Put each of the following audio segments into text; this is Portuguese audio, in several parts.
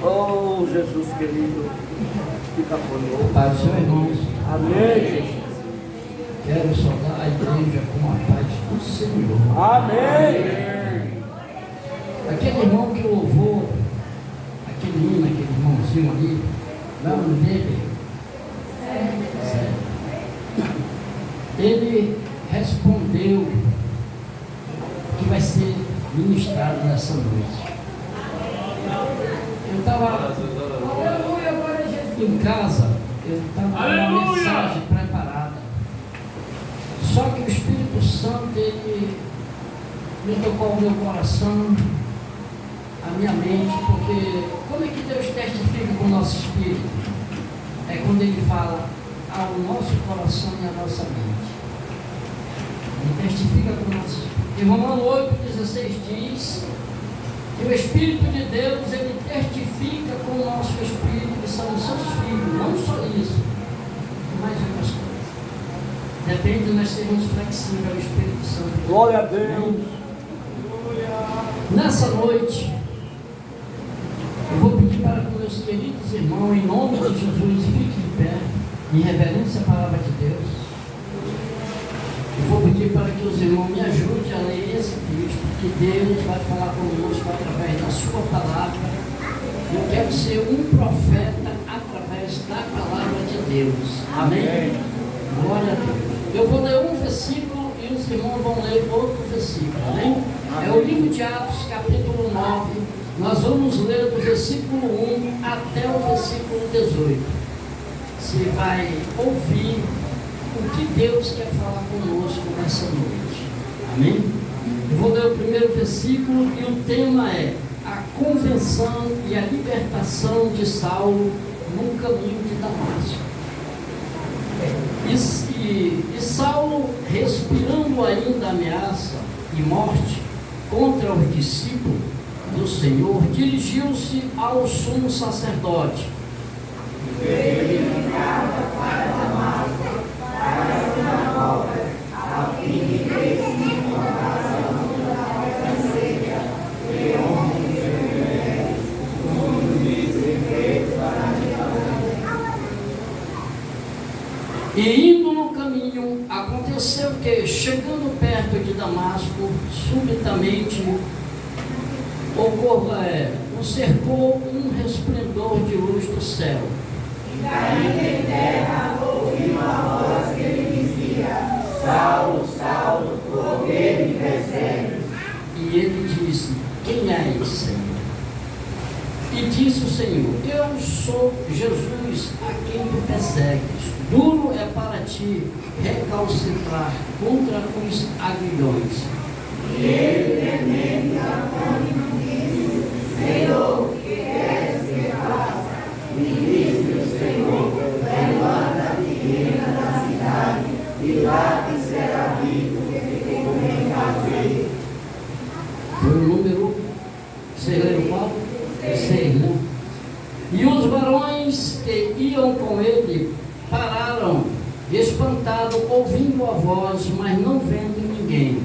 Oh, Jesus querido, fica conosco. Pai do Senhor, irmãos. Amém, Jesus. Quero saudar a igreja com a paz do Senhor. Amém. Aquele irmão que louvou, aquele hino, aquele irmãozinho ali, não é o nome dele? Sério. Ele respondeu que vai ser ministrado nessa noite. Eu estava em casa, eu estava com uma mensagem preparada. Só que o Espírito Santo, ele me tocou o meu coração, a minha mente, porque como é que Deus testifica com o nosso espírito? É quando ele fala ao nosso coração e à nossa mente. Ele testifica com o nosso espírito. Em Romanos 8,16 diz que o Espírito de Deus, ele testifica com o nosso espírito que são os seus filhos. Não só isso, mas outras coisas. Depende de nós sermos flexíveis ao Espírito Santo. Glória a Deus. Nessa noite, eu vou pedir para que meus queridos irmãos, em nome de Jesus, fiquem de pé, em reverência à palavra de Deus. Eu vou pedir para que os irmãos me ajudem a ler esse texto, porque Deus vai falar conosco através da sua palavra. Eu quero ser um profeta através da palavra de Deus. Amém? Glória a Deus. Eu vou ler um versículo e os irmãos vão ler outro versículo. Amém? É o livro de Atos, capítulo 9. Nós vamos ler do versículo 1 até o versículo 18. Você vai ouvir o que Deus quer falar conosco nessa noite. Amém? Eu vou ler o primeiro versículo e o tema é a convenção e a libertação de Saulo no caminho de Damasco. E Saulo, respirando ainda ameaça e morte contra os discípulos do Senhor, dirigiu-se ao sumo sacerdote. E indo no caminho, aconteceu que, chegando perto de Damasco, subitamente o cercou um resplendor de luz do céu. E caindo em terra, ouviu uma voz que lhe dizia: Saulo, Saulo, por que me persegues? E ele disse: quem és, Senhor? E disse o Senhor: eu sou Jesus, a quem tu persegues. Duro é para ti recalcitrar contra os aguilhões. E ele, temendo atônito, disse: Senhor, que queres que faça? E disse o Senhor: levanta-te e entra na cidade, e lá te será dito o que te convém fazer. Foi o número, vocês leram qual? 6, né? E os varões que iam com ele pararam, espantados, ouvindo a voz, mas não vendo ninguém.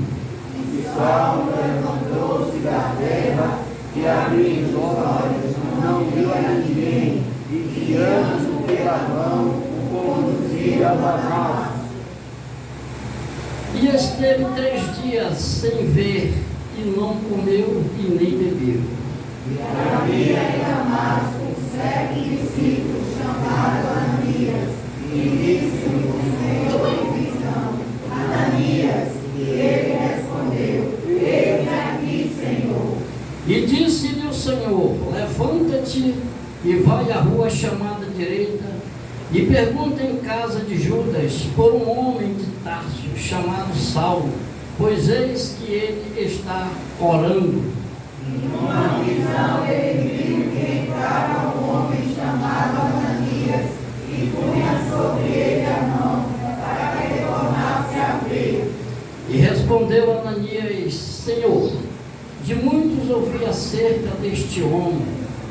E Saulo levantou-se da terra e abriu os olhos, não viu a ninguém, e guiando pela mão, o conduzia a Damasco. E esteve 3 dias sem ver, e não comeu e nem bebeu. E havia em Damasco um certo discípulo chamado Ananias, e disse-lhe o Senhor em visão: Ananias, e ele respondeu: eis-me aqui, Senhor. E disse-lhe o Senhor: levanta-te e vai à rua chamada direita, e pergunta em casa de Judas por um homem de Tarso chamado Saulo, pois eis que ele está orando. Numa visão ele viu que entrava um homem chamado Ananias, e punha sobre ele a mão, para que ele tornasse a ver. E respondeu Ananias: Senhor, de muitos ouvi acerca deste homem,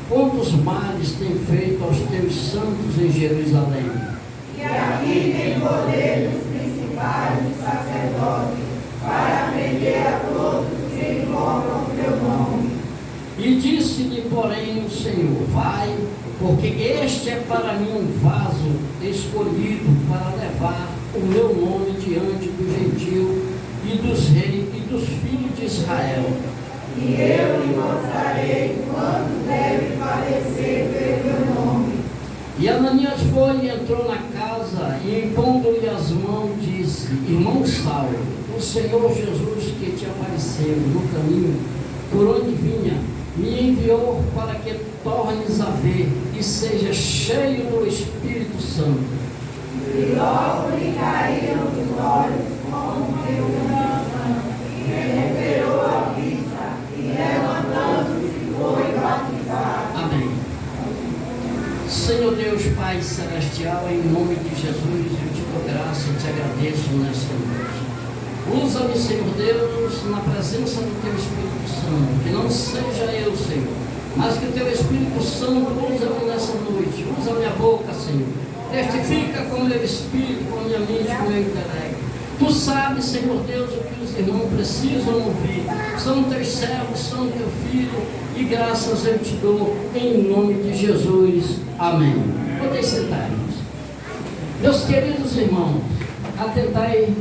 quantos males tem feito aos teus santos em Jerusalém. E aqui tem poder dos principais dos sacerdotes, para prender a todos que invocam o teu nome. E disse-lhe, porém, o Senhor: vai, porque este é para mim um vaso escolhido para levar o meu nome diante do gentio e dos reis e dos filhos de Israel. E eu lhe mostrarei quanto deve padecer pelo meu nome. E Ananias foi e entrou na casa, e impondo-lhe as mãos, disse: irmão Saulo, o Senhor Jesus que te apareceu no caminho, por onde vinha, me enviou para que tornes a ver e seja cheio do Espírito Santo. E logo lhe caíram os olhos como que uma recuperou a vista, e levantando-se foi batizado. Amém. Senhor Deus, Pai Celestial, em nome de Jesus, eu te dou graça e te agradeço nesta noite. Usa-me, Senhor Deus, na presença do Teu Espírito Santo, que não seja eu, Senhor, mas que o Teu Espírito Santo usa-me nessa noite. Usa minha boca, Senhor. Testifica com o meu espírito, com a minha mente, com o meu intelecto. Tu sabes, Senhor Deus, o que os irmãos precisam ouvir. São teus servos, são teu filho, e graças eu te dou, em nome de Jesus. Amém. Podem sentar, irmãos. Meus queridos irmãos, atentai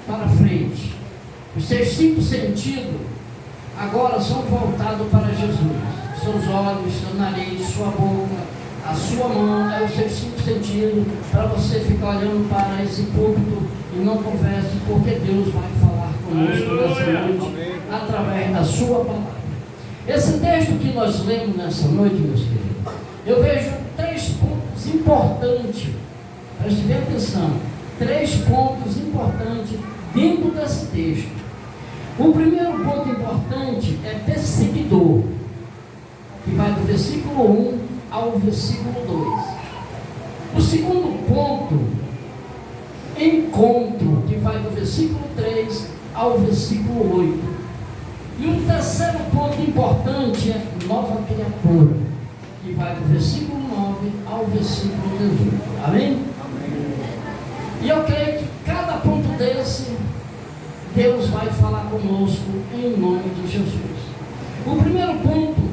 para frente. Os seus 5 sentidos agora são voltados para Jesus. Seus olhos, seu nariz, sua boca, a sua mão, é os seus 5 sentidos, para você ficar olhando para esse púlpito e não converse, porque Deus vai falar conosco nessa noite, através da sua palavra. Esse texto que nós lemos nessa noite, meus queridos, eu vejo 3 pontos importantes, preste bem atenção, 3 pontos importantes dentro desse texto. O primeiro ponto importante é perseguidor, que vai do versículo 1 ao versículo 2. O segundo ponto, encontro, que vai do versículo 3 ao versículo 8. E o terceiro ponto importante é nova criatura, que vai do versículo 9 ao versículo 18. Amém? E eu creio que cada ponto desse, Deus vai falar conosco em nome de Jesus. O primeiro ponto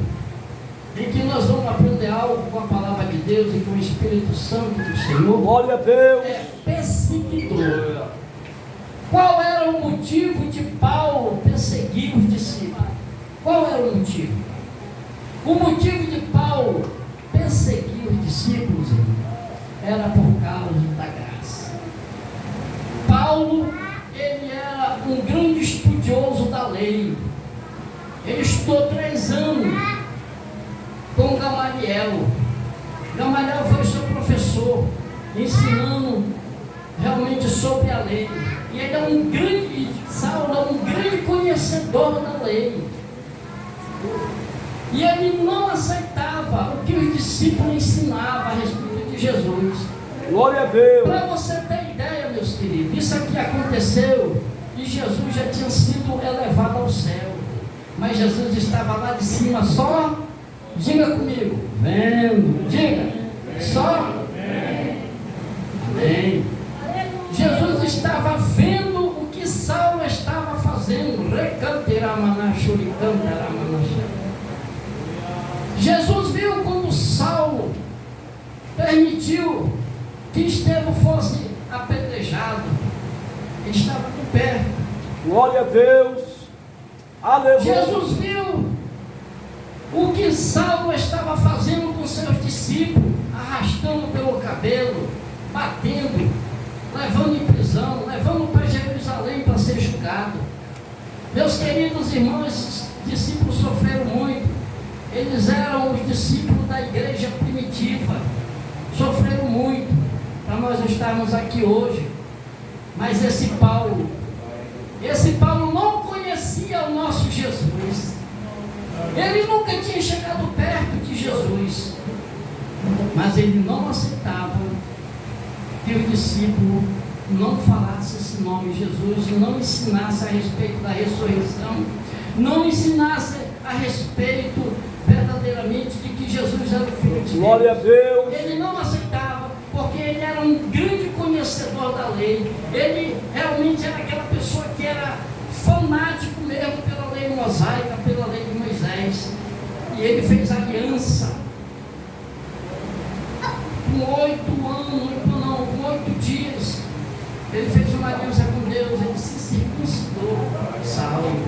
em que nós vamos aprender algo com a palavra de Deus e com o Espírito Santo do Senhor, Glória a Deus. é perseguidor. Qual era o motivo de Paulo perseguir os discípulos? Qual era o motivo? O motivo de Paulo perseguir os discípulos, irmão, era por causa da graça. Paulo, ele era um grande estudioso da lei. Ele estudou 3 anos com Gamaliel. Gamaliel foi seu professor, ensinando realmente sobre a lei. E ele é um grande, Saulo é um grande conhecedor da lei. E ele não aceitava o que os discípulos ensinavam a respeito de Jesus. Glória a Deus. Para você ter ideia, meus queridos, isso aqui aconteceu e Jesus já tinha sido elevado ao céu. Mas Jesus estava lá de cima só, diga comigo, vendo, diga, só, amém. Jesus estava vendo o que Saulo estava fazendo. Jesus viu quando Saulo permitiu que Estevão fosse apedrejado. Ele estava de pé. Glória a Deus. Aleluia. Jesus viu o que Saulo estava fazendo com seus discípulos, arrastando pelo cabelo, batendo, levando em prisão, levando para Jerusalém para ser julgado. Meus queridos irmãos, esses discípulos sofreram muito. Eles eram os discípulos da igreja primitiva, sofreram muito para nós estarmos aqui hoje. Mas esse Paulo não conhecia o nosso Jesus. Ele nunca tinha chegado perto de Jesus, mas ele não aceitava que o discípulo não falasse esse nome Jesus e não ensinasse a respeito da ressurreição, não ensinasse a respeito verdadeiramente de que Jesus era o Filho de Deus. Glória a Deus. Ele não aceitava, porque ele era um grande conhecedor da lei. Ele realmente era aquela pessoa que era fanático mesmo pela lei mosaica, pela lei de Moisés. E ele fez aliança. Com 8 dias, ele fez uma aliança com Deus, ele se circuncidou, Saul.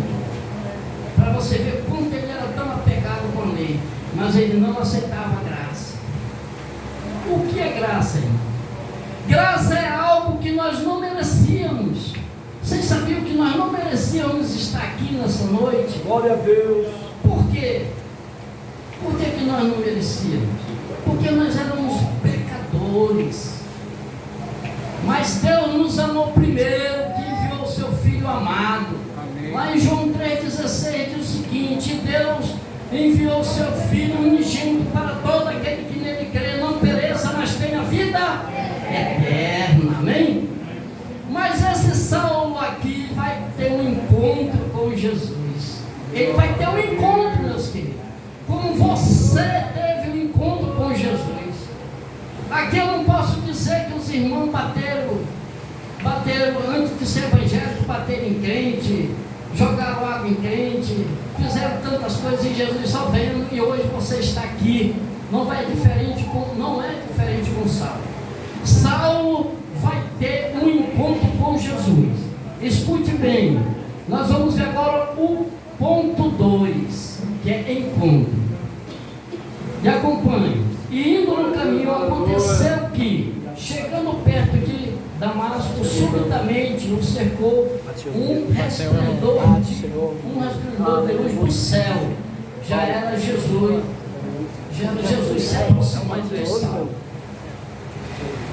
Para você ver como ele era tão apegado com a lei, mas ele não aceitava a graça. O que é graça, irmão? Graça é algo que nós não merecíamos. Vocês sabiam que nós não merecíamos estar aqui nessa noite? Glória a Deus. Por quê? Por que nós não merecíamos? Porque nós éramos pecadores. Mas Deus nos amou primeiro, que enviou o seu Filho amado. Amém. Lá em João 3,16 diz o seguinte: Deus enviou o seu Filho unigênito para todo aquele que nele crê, não pereça, mas tenha vida eterna. Amém? Mas esse Saulo aqui vai ter um encontro com Jesus. Ele vai ter um encontro, meus queridos, como você teve um encontro com Jesus. Aqui eu não posso dizer que os irmãos bateram antes de ser evangélico, bateram em crente, jogaram água em crente, fizeram tantas coisas em Jesus só vendo, e hoje você está aqui. Não é diferente com Saulo. Saulo vai ter um encontro com Jesus. Escute bem, nós vamos ver agora o ponto 2, que é encontro. E acompanhe. E indo no caminho, aconteceu que, chegando perto de Damasco, subitamente o cercou um resplendor de luz do céu. Já era Jesus se aproximando de Saulo.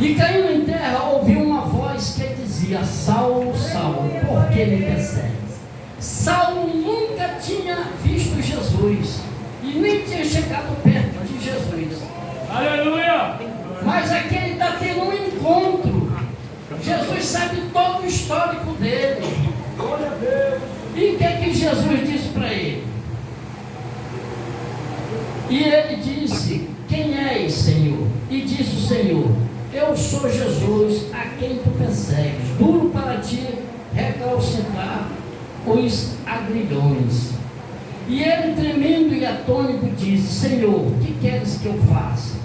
E caindo em terra, ouviu uma voz que dizia: Saulo, Saulo, por que me persegues? Saulo nunca tinha visto Jesus e nem tinha chegado perto de Jesus. Aleluia! Mas aqui ele está tendo um encontro. Jesus sabe todo o histórico dele. Glória a Deus! E o que é que Jesus disse para ele? E ele disse: quem és, Senhor? E disse o Senhor: eu sou Jesus, a quem tu persegues. Duro para ti recalcitrar os agrilhões. E ele, tremendo e atônito, disse: Senhor, o que queres que eu faça?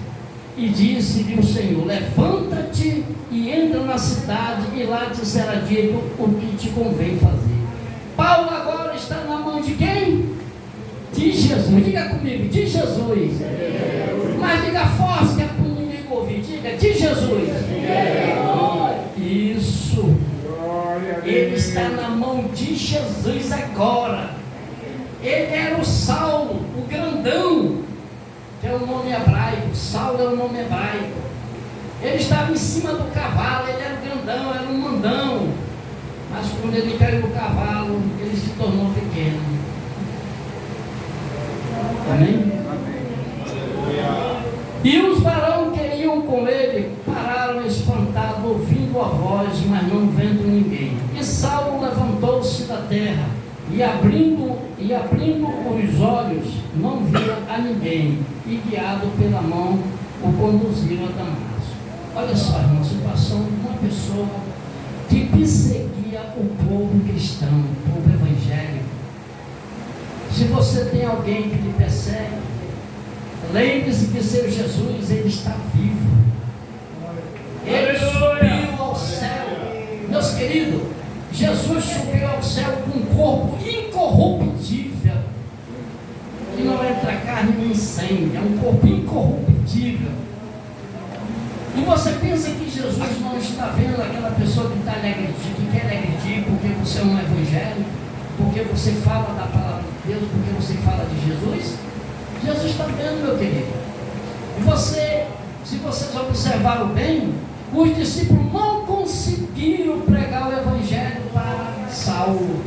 E disse-lhe o Senhor: levanta-te e entra na cidade, e lá te será dito o que te convém fazer. Paulo agora está na mão de quem? De Jesus. Diga comigo, de Jesus. Mas diga forte, que é para o inimigo ouvir. Diga, de Jesus. Isso. Ele está na mão de Jesus agora. Ele era o Saulo, o grandão, que é o nome hebraico. Saulo é o nome hebraico. Ele estava em cima do cavalo, ele era o grandão, era um mandão. Mas quando ele caiu do cavalo, ele se tornou pequeno. Amém? E os varões que iam com ele pararam espantados, ouvindo a voz, mas não vendo ninguém. E Saulo levantou-se da terra e abrindo os olhos, não via a ninguém, e guiado pela mão, o conduziram a Damasco. Olha só, irmão, a situação de uma pessoa que perseguia o povo cristão, o povo evangélico. Se você tem alguém que lhe persegue, lembre-se que seu Jesus, ele está vivo. Ele subiu ao céu. Meus queridos, Jesus subiu ao céu com um corpo incorruptível, que não entra carne nem sangue, é um corpo incorruptível. E você pensa que Jesus não está vendo aquela pessoa que está lhe agredir, que quer lhe agredir porque você é um evangélico, porque você fala da palavra de Deus, porque você fala de Jesus? Jesus está vendo, meu querido. E você, se vocês observaram bem, os discípulos não conseguiram pregar o evangelho para Saulo,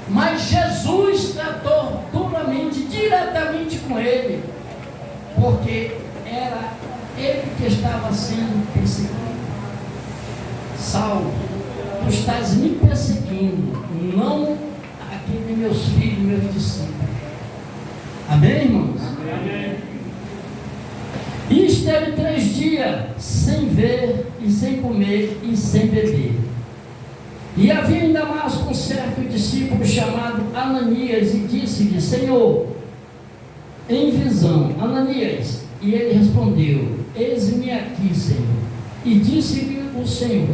mas Jesus tratou duramente, diretamente com ele, porque era ele que estava sendo perseguido. Saulo, tu estás me perseguindo, não aqueles meus filhos, meus discípulos. Amém, irmãos? Amém. E esteve 3 dias sem ver, e sem comer, e sem beber. E havia em Damasco um certo discípulo chamado Ananias, e disse-lhe: Senhor, em visão: Ananias. E ele respondeu: eis-me aqui, Senhor. E disse-lhe o Senhor: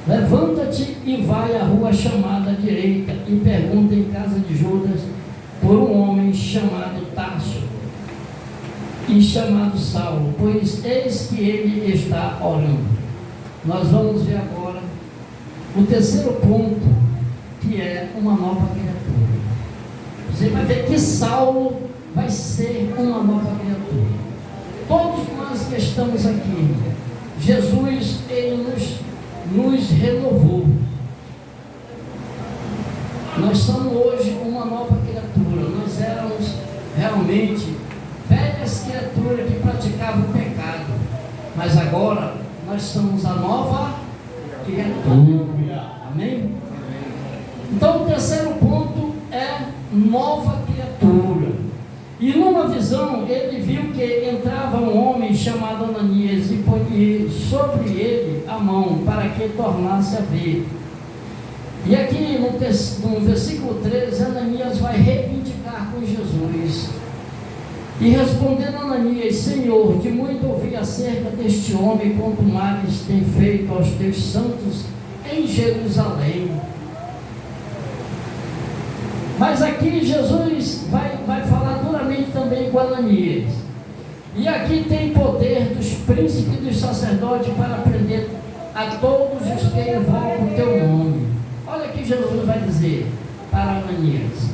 levanta-te e vai à rua chamada à direita e pergunta em casa de Judas por um homem chamado Tarso e chamado Saulo, pois eis que ele está orando. Nós vamos ver agora o terceiro ponto, que é uma nova criatura. Você vai ver que Saulo vai ser uma nova criatura. Todos nós que estamos aqui, Jesus, ele nos renovou. Nós somos hoje uma nova criatura. Nós éramos realmente velhas criaturas que praticavam o pecado, mas agora nós somos a nova criatura. Amém? Então o terceiro ponto é nova criatura. E numa visão ele viu que entrava um homem chamado Ananias e põe sobre ele a mão para que tornasse a ver. E aqui no versículo 13, Ananias vai reivindicar com Jesus. E respondendo Ananias: Senhor, de muito ouvi acerca deste homem, quanto males tem feito aos teus santos em Jerusalém. Mas aqui Jesus vai falar duramente também com Ananias. E aqui tem poder dos príncipes e dos sacerdotes para prender a todos os que invocam o teu nome. Olha o que Jesus vai dizer para Ananias.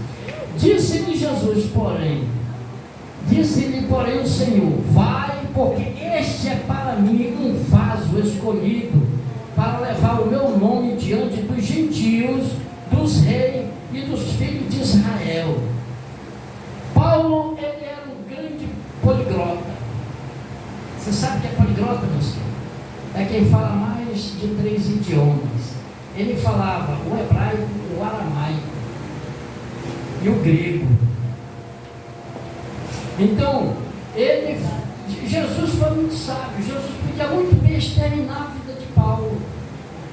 Disse-lhe, porém, o Senhor: vai, porque este é para mim um vaso escolhido para levar o meu nome diante dos gentios, dos reis e dos filhos de Israel. Paulo, ele era um grande poliglota. Você sabe o que é poliglota, meu senhor? É quem fala mais de 3 idiomas. Ele falava o hebraico, o aramaico e o grego. Então, Jesus foi muito sábio. Jesus podia muito bem exterminar a vida de Paulo,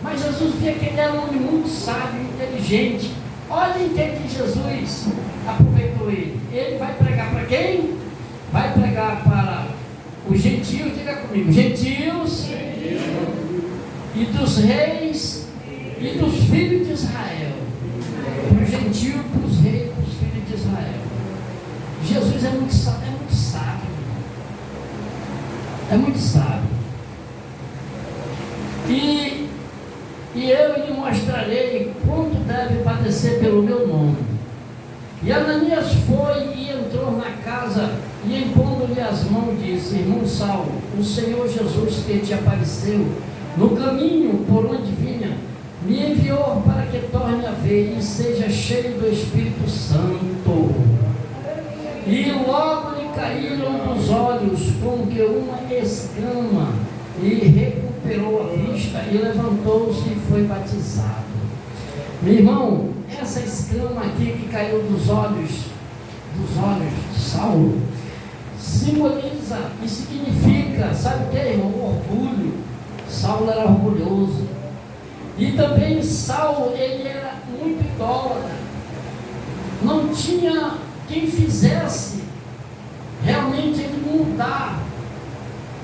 mas Jesus via que ele era um homem muito sábio, inteligente. Olhem o que Jesus aproveitou ele. Ele vai pregar para quem? Vai pregar para os gentios, diga comigo, gentios, e dos reis e dos filhos de Israel. Para os gentios, para os reis e para os filhos de Israel. Jesus é muito sábio. É muito sábio. E eu lhe mostrarei quanto deve padecer pelo meu nome. E Ananias foi e entrou na casa, e impondo-lhe as mãos, disse: irmão Saulo, o Senhor Jesus que te apareceu no caminho por onde vinha, me enviou para que torne a ver e seja cheio do Espírito Santo. E logo lhe caíram dos olhos como que uma escama, e recuperou a vista, e levantou-se e foi batizado. Meu irmão, essa escama aqui que caiu dos olhos de Saulo, simboliza e significa, sabe o que, irmão? O orgulho. Saulo era orgulhoso. E também Saulo, ele era muito idólatra. Não tinha quem fizesse realmente ele mudar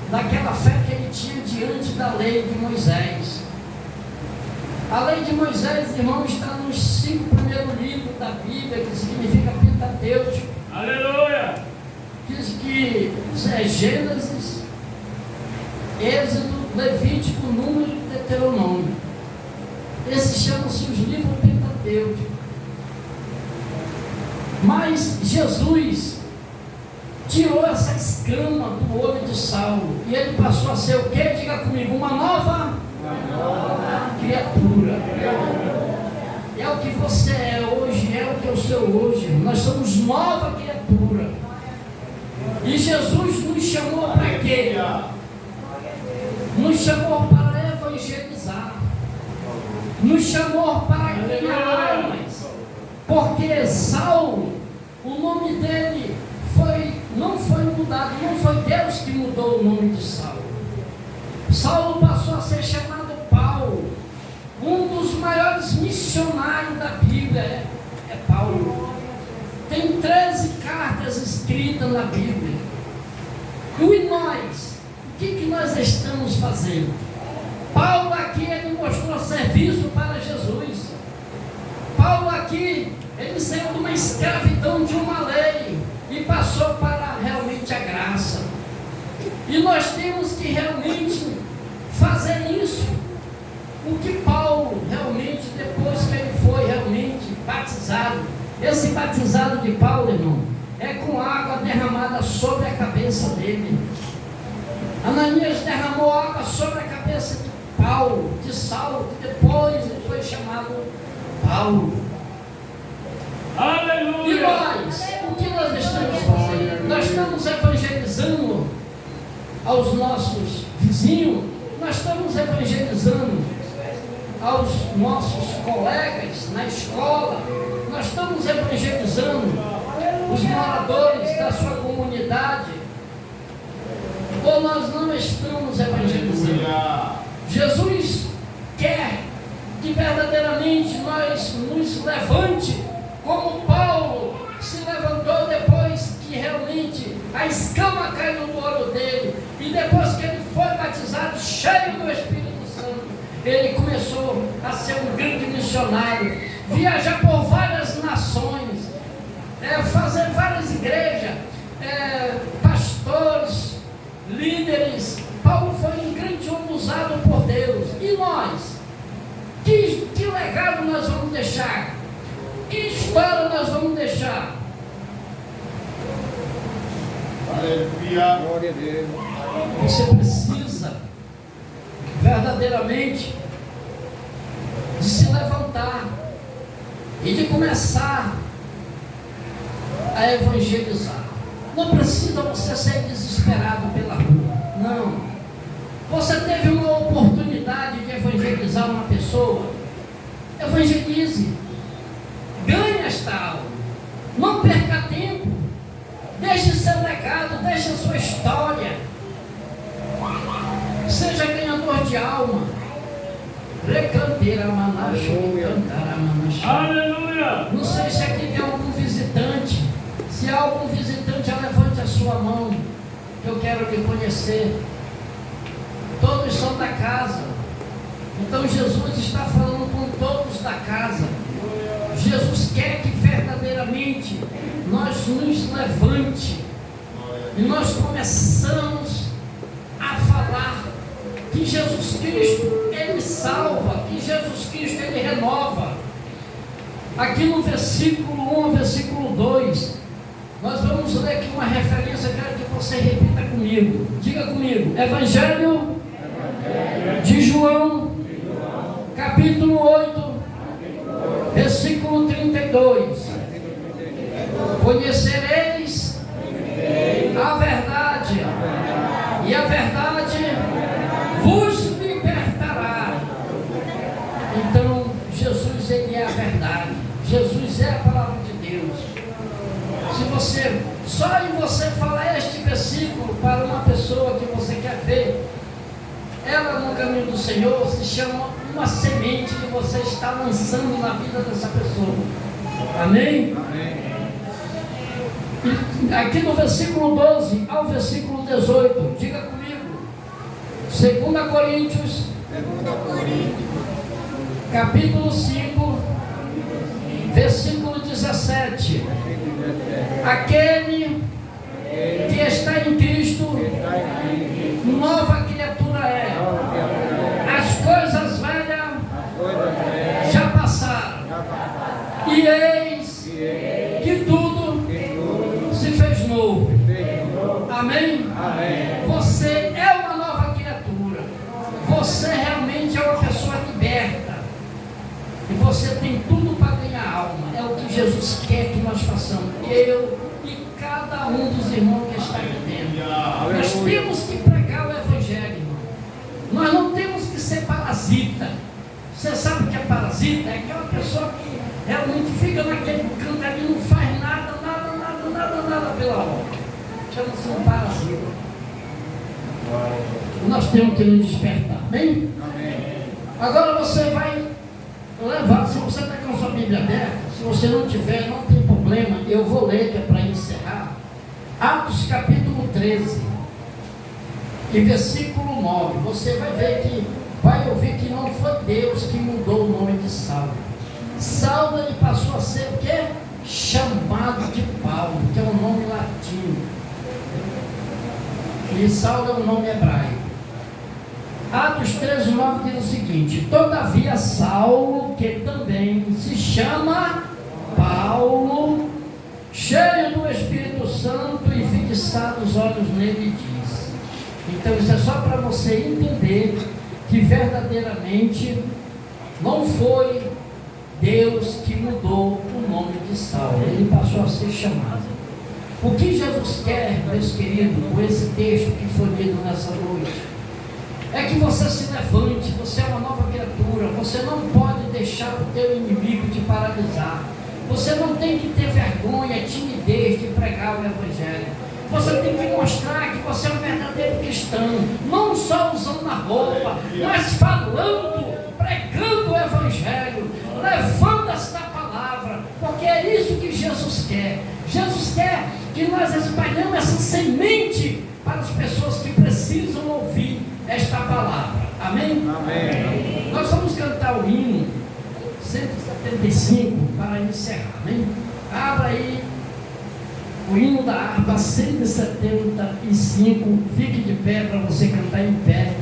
daquela fé que ele tinha diante da lei de Moisés. A lei de Moisés, irmão, está nos 5 primeiros livros da Bíblia, que significa Pentateuco. Aleluia! Diz que é Gênesis, Êxodo, Levítico, Número e Deuteronômio. Esses chamam-se os livros Pentateuco. Mas Jesus tirou essa escama do olho de Saulo e ele passou a ser o quê? Diga comigo, uma nova criatura. É o que você é hoje, é o que eu sou hoje. Nós somos nova criatura. E Jesus nos chamou para quê? Nos chamou para evangelizar. Nos chamou para ganhar almas. Porque Saulo, o nome dele não foi mudado, não foi Deus que mudou o nome de Saulo. Saulo passou a ser chamado Paulo. Um dos maiores missionários da Bíblia é Paulo. Tem 13 cartas escritas na Bíblia. E nós? O que nós estamos fazendo? Paulo aqui, ele mostrou serviço para Jesus. Paulo aqui, ele saiu de uma escravidão de uma lei e passou para realmente a graça. E nós temos que realmente fazer isso. O que Paulo realmente, depois que ele foi realmente batizado, esse batizado de Paulo, irmão, é com água derramada sobre a cabeça dele. Ananias derramou água sobre a cabeça de Paulo, de Saulo, que depois ele foi chamado Paulo. Aleluia. E nós, o que nós estamos fazendo? Nós estamos evangelizando aos nossos vizinhos, nós estamos evangelizando aos nossos colegas na escola, nós estamos evangelizando os moradores da sua comunidade, ou nós não estamos evangelizando? Jesus quer que verdadeiramente nós nos levante, como Paulo se levantou depois que realmente a escama caiu no olho dele, e depois que ele foi batizado, cheio do Espírito Santo, ele começou a ser um grande missionário, viajar por várias nações, fazer várias igrejas, pastores, líderes. Paulo foi um grande homem usado por Deus. E nós? Que legado nós vamos deixar? Que história nós vamos deixar? Aleluia. Glória a Deus. Você precisa verdadeiramente de se levantar e de começar a evangelizar. Não precisa você ser desesperado pela rua, não. Você teve uma oportunidade de evangelizar uma pessoa, evangelize, ganhe esta alma, não perca tempo, deixe seu legado, deixe a sua história, seja ganhador de alma. Recanteira manacha, cantará manacha. Aleluia. Não sei se aqui tem algum visitante. Se há algum visitante, levante a sua mão. Eu quero lhe conhecer. Todos são da casa. Então Jesus está falando com todos da casa. Jesus quer que verdadeiramente nós nos levante e nós começamos a falar que Jesus Cristo, Ele salva, que Jesus Cristo, Ele renova. Aqui no versículo 1, versículo 2, nós vamos ler aqui uma referência, quero que você repita comigo. Diga comigo, Evangelho de João, capítulo 8, versículo 32. Conhecereis a verdade, e a verdade vos libertará. Então, Jesus, Ele é a verdade. Jesus é a palavra de Deus. Se você, só em você falar este versículo para uma pessoa que você quer ver, ela no caminho do Senhor, se chama uma semente que você está lançando na vida dessa pessoa. Amém? Amém. Aqui no versículo 12 ao versículo 18, diga comigo, 2 Coríntios, capítulo 5, versículo 17. Aquele que está em Cristo, nova criatura é. As coisas velhas já passaram, e eis que tudo se fez novo. Amém? Amém. Você é uma nova criatura. Você realmente é uma pessoa liberta. E você tem tudo para ganhar alma. É o que Jesus quer que nós façamos. Eu e cada um dos irmãos que está aqui dentro. Nós temos que pregar o Evangelho, irmão. Nós não temos que ser parasita. Você sabe o que é parasita? É aquela pessoa que realmente fica naquele canto ali, não faz nada pela obra. Chama-se um parasita. Nós temos que nos despertar, bem? Amém. Agora você vai levar, se você está com a sua Bíblia aberta, se você não tiver, não tem problema. problema, eu vou ler, que é para encerrar, Atos capítulo 13, e versículo 9. Você vai ouvir que não foi Deus que mudou o nome de Saulo. Saulo, ele passou a ser o quê? Chamado de Paulo, que é um nome latino. E Saulo é um nome hebraico. Atos 13, 9 diz o seguinte: todavia Saulo, que também se chama Paulo, cheio do Espírito Santo e fixados os olhos nele, diz. Então isso é só para você entender que verdadeiramente não foi Deus que mudou o nome de Saulo, ele passou a ser chamado. O que Jesus quer, meus queridos, com esse texto que foi lido nessa noite, é que você se levante. Você é uma nova criatura. Você não pode deixar o teu inimigo te paralisar. Você não tem que ter vergonha, timidez de pregar o Evangelho. Você tem que mostrar que você é um verdadeiro cristão, não só usando a roupa, mas falando, pregando o Evangelho, levando esta palavra, porque é isso que Jesus quer. Jesus quer que nós espalhemos essa semente para as pessoas que precisam ouvir esta palavra. Amém? Amém. Nós vamos cantar o hino 175 para encerrar. Amém? Abra aí o hino da harpa 175. Fique de pé para você cantar em pé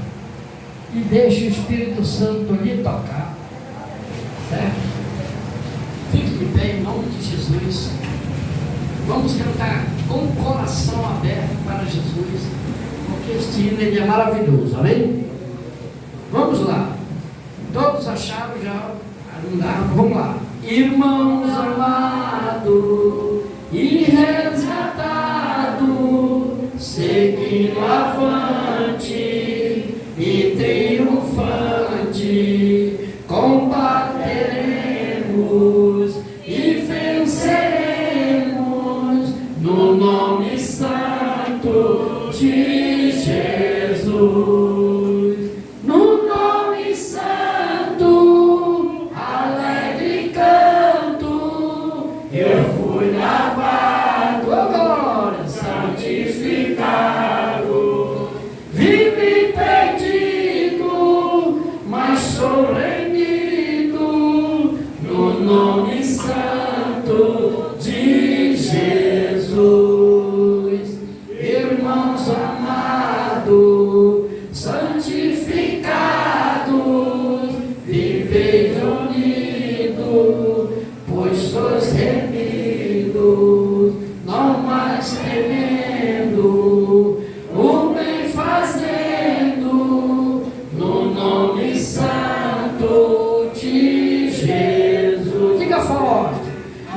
e deixe o Espírito Santo lhe tocar. Certo? Fique de pé em nome de Jesus. Vamos cantar com o coração aberto para Jesus, porque este hino ele é maravilhoso. Amém? Vamos lá. Todos acharam já? Vamos lá. Irmãos amados e resgatados, seguindo avante e triunfante, combateremos e venceremos no nome santo de Jesus. No nome santo, alegre canto, eu fui lavado, agora santificado, vivi perdido, mas sou remido no nome santo de Jesus. Irmãos amados, santificados, viveis unidos, pois sois remidos, não mais temendo, o bem fazendo, no nome santo de Jesus. Diga forte.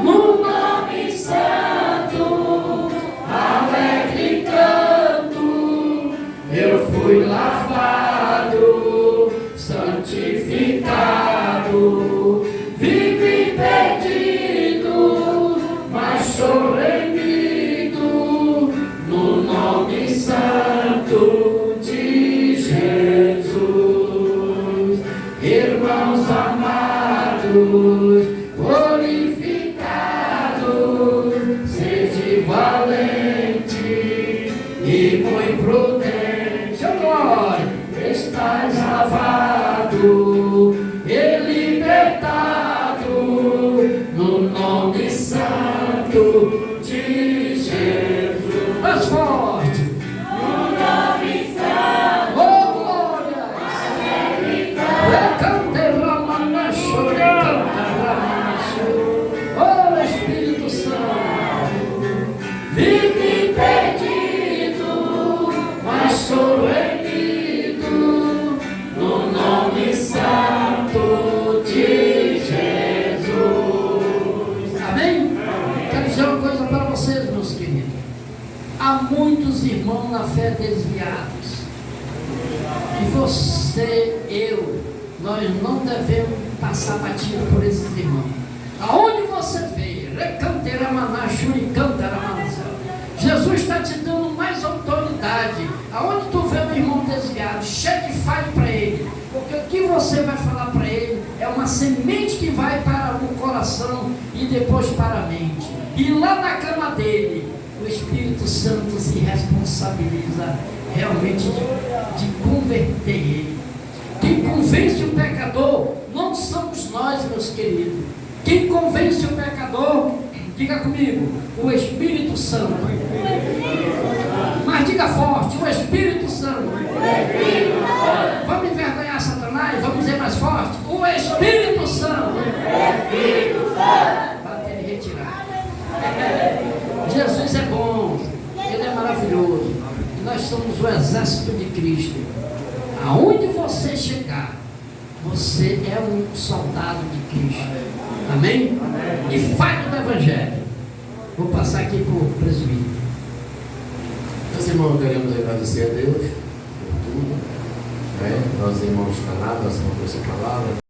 No nome santo, alegre canto, eu fui lavado, santificado, vivi perdido, mas sou remido, no nome santo de Jesus. Irmãos amados, glorificados, sede valente e muito prudente, oh glória, estás lavado e libertado no nome santo de Jesus. Mais forte. No nome santo, oh glória, canta Ramana, chore, canta Ramana, oh Espírito Santo, vive perdido, mas sou remido no nome santo de Jesus. Amém? Quero dizer uma coisa para vocês, meus queridos. Há muitos irmãos na fé desviados. E você, eu, nós não devemos passar batido por esses irmãos. Aonde você vê, Jesus está te dando mais autoridade. Aonde tu vê um irmão desviado, chegue e fale para ele. Porque o que você vai falar para ele é uma semente que vai para o coração e depois para a mente. E lá na cama dele, o Espírito Santo se responsabiliza realmente de converter ele. Quem convence o pecador não somos nós, meus queridos. Quem convence o pecador, diga comigo, o Espírito Santo. Mas diga forte, o Espírito Santo. Vamos envergonhar Satanás? Vamos dizer mais forte, o Espírito Santo. Bater e retirar. Jesus é bom, Ele é maravilhoso. Nós somos o exército de Cristo. Aonde você chegar, você é um soldado de Cristo. Amém? E fale do Evangelho. Vou passar aqui para o presbítero. Meus irmãos, queremos agradecer a Deus por tudo. Nós, irmãos calados, nós vamos essa palavra.